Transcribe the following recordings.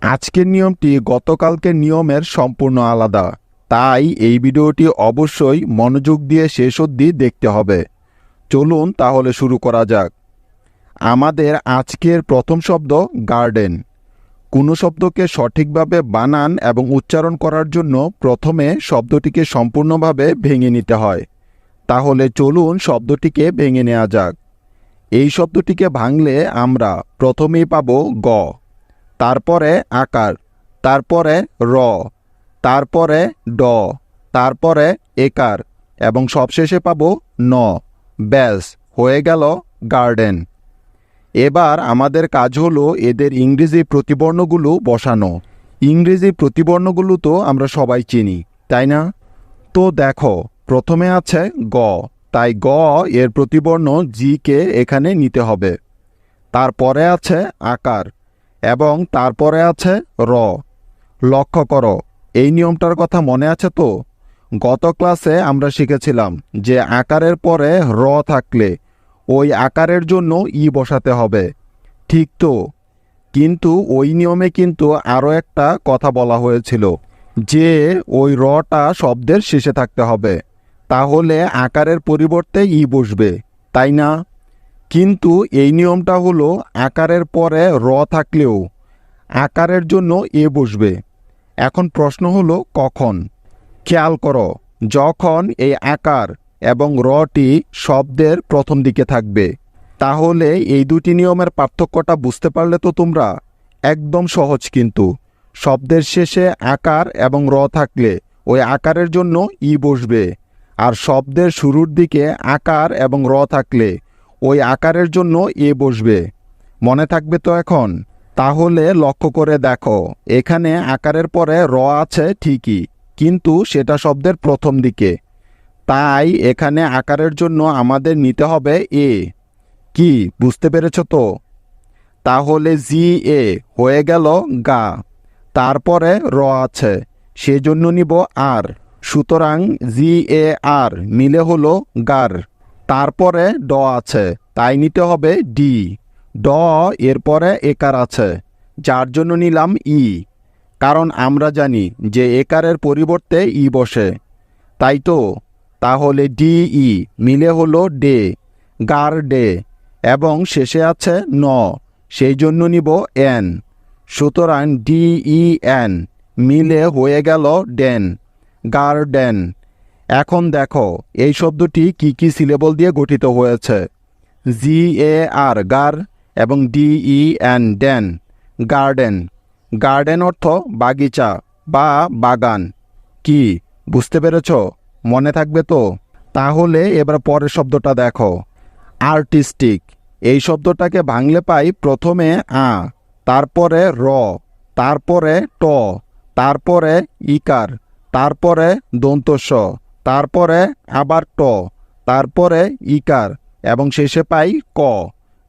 আজকের নিয়মটি গতকালকের নিয়মের সম্পূর্ণ আলাদা, তাই এই ভিডিওটি অবশ্যই মনোযোগ দিয়ে শেষ অবধি দেখতে হবে। চলুন তাহলে শুরু করা যাক। আমাদের আজকের প্রথম শব্দ গার্ডেন। কোনো শব্দকে সঠিকভাবে বানান এবং উচ্চারণ করার জন্য প্রথমে শব্দটিকে সম্পূর্ণভাবে ভেঙে নিতে হয়। তাহলে চলুন শব্দটিকে ভেঙে নেওয়া যাক। এই শব্দটিকে ভাঙলে আমরা প্রথমেই পাবো গ, তারপরে আকার, তারপরে র, তারপরে ড, তারপরে একার এবং সবশেষে পাবো ন। ব্যাস হয়ে গেল গার্ডেন। এবার আমাদের কাজ হলো এদের ইংরেজি প্রতিবর্ণগুলো বসানো। ইংরেজি প্রতিবর্ণগুলো তো আমরা সবাই চিনি, তাই না? তো দেখো, প্রথমে আছে গ, তাই গ এর প্রতিবর্ণ জি কে এখানে নিতে হবে। তারপরে আছে আকার এবং তারপরে আছে র। লক্ষ্য করো, এই নিয়মটার কথা মনে আছে তো? গত ক্লাসে আমরা শিখেছিলাম যে আকারের পরে র থাকলে ওই আকারের জন্য ই বসাতে হবে, ঠিক তো? কিন্তু ওই নিয়মে কিন্তু আরও একটা কথা বলা হয়েছিল যে ওই রটা শব্দের শেষে থাকতে হবে, তাহলে আকারের পরিবর্তে ই বসবে, তাই না? কিন্তু এই নিয়মটা হলো আকারের পরে র থাকলেও আকারের জন্য এ বসবে। এখন প্রশ্ন হলো কখন? খেয়াল করো, যখন এই আকার এবং রটি শব্দের প্রথম দিকে থাকবে। তাহলে এই দুটি নিয়মের পার্থক্যটা বুঝতে পারলে তো তোমরা? একদম সহজ কিন্তু। শব্দের শেষে আকার এবং র থাকলে ওই আকারের জন্য ই বসবে, আর শব্দের শুরুর দিকে আকার এবং র থাকলে ওই আকারের জন্য এ বসবে। মনে থাকবে তো এখন? তাহলে লক্ষ্য করে দেখো, এখানে আকারের পরে র আছে ঠিকই, কিন্তু সেটা শব্দের প্রথম দিকে। তাই এখানে আকারের জন্য আমাদের নিতে হবে এ। কি বুঝতে পেরেছ তো? তাহলে জি এ হয়ে গেল গা, তারপরে র আছে, সেজন্য নিব আর। সুতরাং জি এ আর মিলে হলো গার। তারপরে ড আছে, তাই নিতে হবে ডি। ড এরপরে একার আছে, যার জন্য নিলাম ই, কারণ আমরা জানি যে একারের পরিবর্তে ই বসে, তাই তো? তাহলে ডি ই মিলে হলো ডে, গার ডে, এবং শেষে আছে ন, সেই জন্য নিব এন। সুতরাং ডি ই এন মিলে হয়ে গেল ডেন, গার্ডেন। এখন দেখো এই শব্দটি কি কি সিলেবল দিয়ে গঠিত হয়েছে। জি এ আর গার এবং ডি ই এন ডেন, গার্ডেন। গার্ডেন অর্থ বাগিচা বা বাগান। কি বুঝতে পেরেছ? মনে থাকবে তো? তাহলে এবার পরের শব্দটা দেখো, আর্টিস্টিক। এই শব্দটাকে ভাঙলে পাই প্রথমে আ, তারপরে র, তারপরে ট, তারপরে ইকার, তারপরে দন্ত স, তারপরে আবার ট, তারপরে ইকার এবং শেষে পাই ক।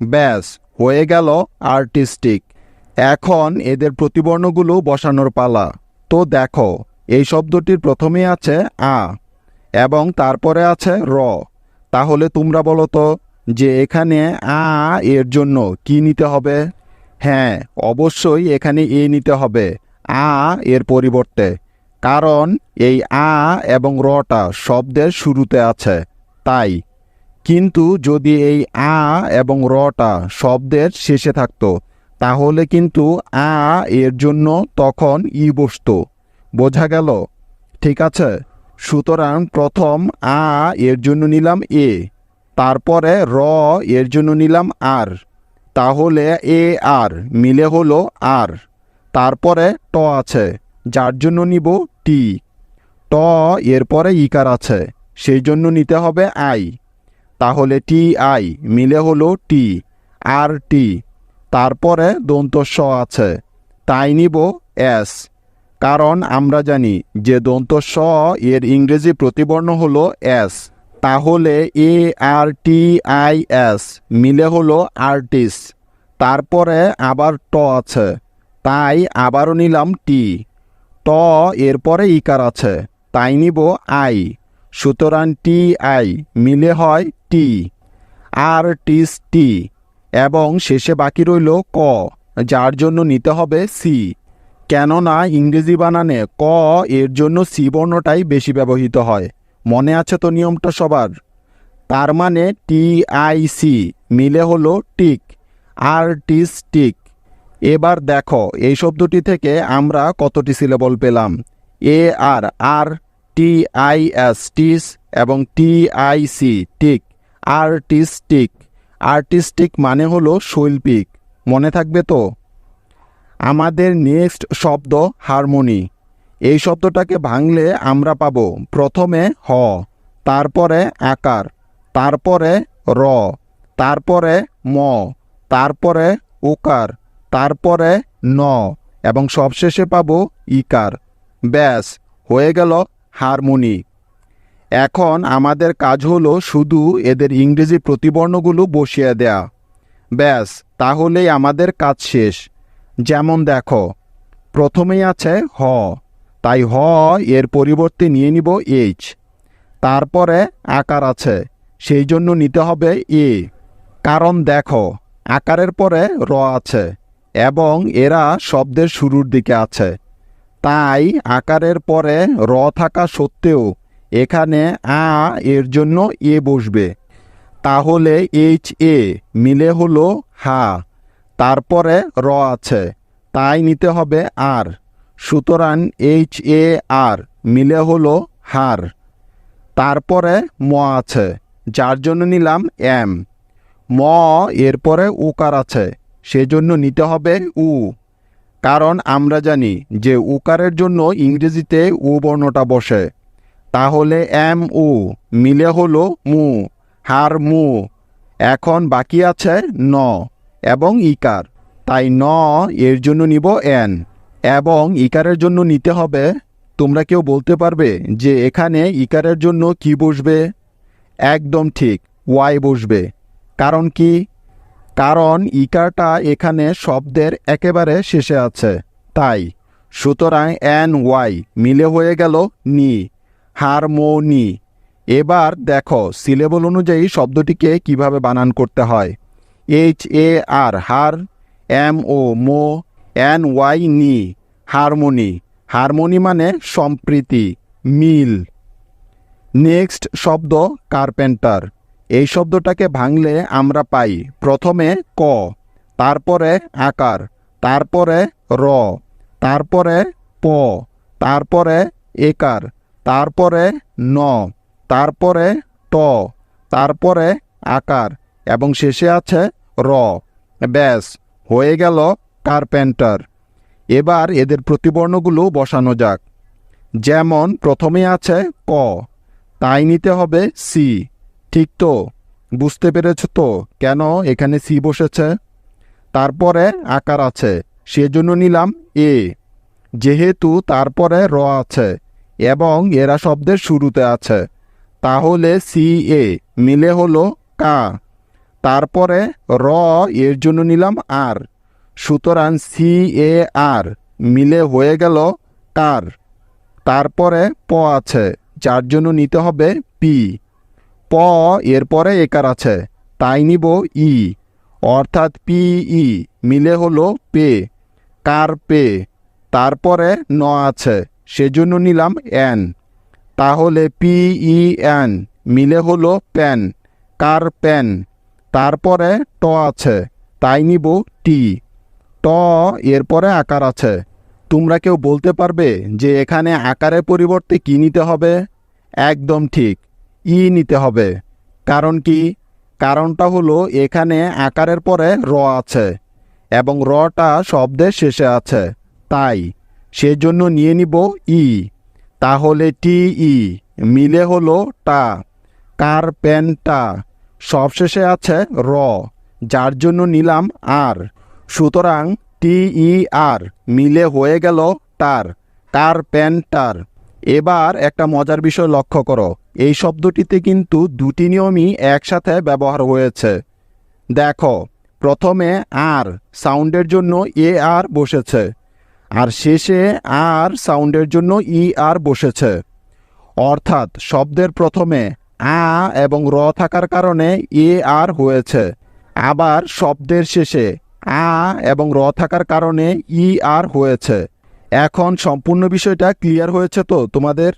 ব্যাস হয়ে গেল আর্টিস্টিক। এখন এদের প্রতিবর্ণগুলো বসানোর পালা। তো দেখো, এই শব্দটির প্রথমে আছে আ এবং তারপরে আছে র। তাহলে তোমরা বলো তো যে এখানে আ এর জন্য কি নিতে হবে? হ্যাঁ, অবশ্যই এখানে এ নিতে হবে আ এর পরিবর্তে, কারণ এই আ এবং রটা শব্দের শুরুতে আছে, তাই। কিন্তু যদি এই আ এবং রটা শব্দের শেষে থাকতো, তাহলে কিন্তু আ এর জন্য তখন ই বসতো। বোঝা গেল? ঠিক আছে। সুতরাং প্রথম আ এর জন্য নিলাম এ, তারপরে র এর জন্য নিলাম আর, তাহলে এ আর মিলে হলো আর। তারপরে ট আছে, যার জন্য নিব টি। ট এরপরে ইকার আছে, সেই জন্য নিতে হবে আই, তাহলে টি আই মিলে হলো টি, আর টি। তারপরে দন্ত স আছে, তাই নিব এস, কারণ আমরা জানি যে দন্ত স এর ইংরেজি প্রতিবর্ণ হলো এস। তাহলে এ আর টি আই এস মিলে হলো আর্টিস্ট। তারপরে আবার ট আছে, তাই আবারও নিলাম টি। ট এরপরে ইকার আছে, তাই নিব আই। সুতরাং টি আই মিলে হয় টি, আর্টিস্টি। এবং শেষে বাকি রইল ক, যার জন্য নিতে হবে সি। কেননা ইংরেজি বানানে ক এর জন্য সি বর্ণটাই বেশি ব্যবহৃত হয়। মনে আছে তো নিয়মটা সবার? তার মানে TIC মিলে হলো টিক, আর্টিস্টিক। এবার দেখো এই শব্দটি থেকে আমরা কতটি সিলেবল পেলাম। AR আর, TIS টিস এবং TIC টিক, আর্টিস্টিক। আর্টিস্টিক মানে হলো শৈল্পিক। মনে থাকবে তো? আমাদের নেক্সট শব্দ হারমোনি। এই শব্দটাকে ভাঙলে আমরা পাবো প্রথমে হ, তারপরে আকার, তারপরে র, তারপরে ম, তারপরে উকার, তারপরে ন এবং সবশেষে পাবো ইকার। ব্যাস হয়ে গেল হারমোনি। এখন আমাদের কাজ হলো শুধু এদের ইংরেজি প্রতিবর্ণগুলো বসিয়ে দেয়া। ব্যাস তাহলেই আমাদের কাজ শেষ। যেমন দেখো, প্রথমেই আছে হ, তাই হ এর পরিবর্তে নিয়ে নিব এইচ। তারপরে আকার আছে, সেই জন্য নিতে হবে এ। কারণ দেখো আকারের পরে র আছে এবং এরা শব্দের শুরুর দিকে আছে, তাই আকারের পরে র থাকা সত্ত্বেও এখানে আ এর জন্য এ বসবে। তাহলে HA মিলে হলো হা। তারপরে র আছে, তাই নিতে হবে আর। সুতরাং HAR মিলে হলো হার। তারপরে ম আছে, যার জন্য নিলাম এম। ম এরপরে উকার আছে, সেজন্য নিতে হবে উ। কারণ আমরা জানি যে উকারের জন্য ইংরেজিতে উ বর্ণটা বসে। তাহলে MU মিলে হলো মু, হার মু। এখন বাকি আছে ন এবং ইকার, তাই ন এর জন্য নিব এন এবং ইকারের জন্য নিতে হবে। তোমরা কেউ বলতে পারবে যে এখানে ইকারের জন্য কি বসবে? একদম ঠিক, ওয়াই বসবে। কারণ কি? কারণ ইকারটা এখানে শব্দের একেবারে শেষে আছে, তাই। সুতরাং NY মিলে হয়ে গেল নি, হারমোনি। এবার দেখো সিলেবল অনুযায়ী শব্দটিকে কিভাবে বানান করতে হয়। HAR হার, MO মো, NY নি, হারমোনি। হারমোনি মানে সম্প্রীতি, মিল। নেক্সট শব্দ কার্পেন্টার। এই শব্দটাকে ভাঙলে আমরা পাই প্রথমে ক, তারপরে আকার, তারপরে র, তারপরে প, তারপরে একার, তারপরে ন, তারপরে ট, তারপরে আকার এবং শেষে আছে র। ব্যাস হয়ে গেল কার্পেন্টার। এবার এদের প্রতিবর্ণগুলো বসানো যাক। যেমন প্রথমে আছে ক, তাই নিতে হবে সি। ঠিক তো? বুঝতে পেরেছ তো কেন এখানে সি বসেছে? তারপরে আকার আছে, সেজন্য নিলাম এ। যেহেতু তারপরে র আছে এবং এরা শব্দের শুরুতে আছে, তাহলে CA মিলে হলো কা। তারপরে র এর জন্য নিলাম আর। সুতরাং CAR মিলে হয়ে গেল কার। তারপরে প আছে, যার জন্য নিতে হবে পি। প এরপরে একার আছে, তাই নিব ই, অর্থাৎ PE মিলে হলো পে, কার পে। তারপরে ন আছে, সেজন্য নিলাম এন। তাহলে PEN মিলে হলো প্যান, কার প্যান। তারপরে ট আছে, তাই নিব টি। ট এরপরে আকার আছে। তোমরা কেউ বলতে পারবে যে এখানে আকারের পরিবর্তে কি নিতে হবে? একদম ঠিক, ই নিতে হবে। কারণ কি? কারণটা হলো এখানে আকারের পরে র আছে এবং রটা শব্দের শেষে আছে, তাই। সেজন্য নিয়ে নিব ই। তাহলে TE মিলে হলো টা, কার্পেন্টা। সবশেষে আছে র, যার জন্য নিলাম আর। সুতরাং TER মিলে হয়ে গেল টার, কার্পেন্টার। এবার একটা মজার বিষয় লক্ষ্য করো, এই শব্দটিতে কিন্তু দুটি নিয়মই একসাথে ব্যবহার হয়েছে। দেখো প্রথমে আর সাউন্ডের জন্য AR বসেছে আর শেষে আর সাউন্ডের জন্য ER বসেছে। অর্থাৎ শব্দের প্রথমে আ এবং র থাকার কারণে AR হয়েছে, আবার শব্দের শেষে আ এবং র থাকার কারণে ER হয়েছে। এখন সম্পূর্ণ বিষয়টা ক্লিয়ার হয়েছে তো তোমাদের?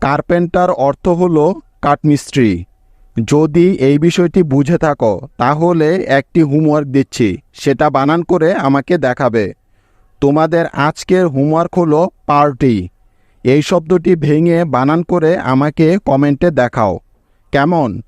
কার্পেন্টার অর্থ হলো কাঠমিস্ত্রি। যদি এই বিষয়টি বুঝে থাকো তাহলে একটি হোমওয়ার্ক দিচ্ছি, সেটা বানান করে আমাকে দেখাবে। তোমাদের আজকের হোমওয়ার্ক হলো পার্টি। এই শব্দটি ভেঙে বানান করে আমাকে কমেন্টে দেখাও। কেমন?